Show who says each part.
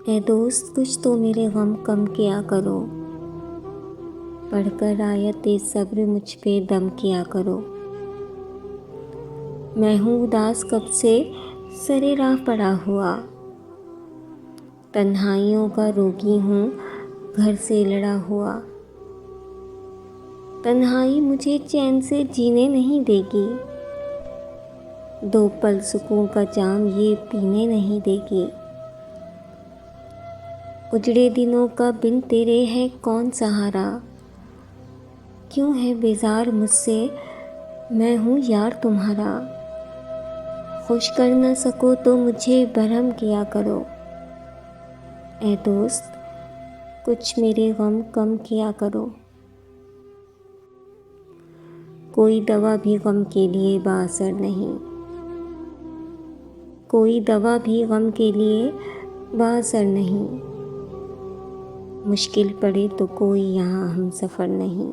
Speaker 1: ए दोस्त कुछ तो मेरे गम कम किया करो, पढ़कर आयत सब्र मुझ पे दम किया करो। मैं हूँ उदास कब से सरे राह पड़ा हुआ, तन्हाइयों का रोगी हूँ घर से लड़ा हुआ। तन्हाई मुझे चैन से जीने नहीं देगी, दो पल सुकून का जाम ये पीने नहीं देगी। उजड़े दिनों का बिन तेरे है कौन सहारा, क्यों है बेजार मुझसे मैं हूँ यार तुम्हारा। खुश कर न सको तो मुझे बरहम किया करो, ए दोस्त कुछ मेरे गम कम किया करो। कोई दवा भी गम के लिए बाअसर नहीं, कोई दवा भी गम के लिए बाअसर नहीं। मुश्किल पड़े तो कोई यहाँ हम सफ़र नहीं।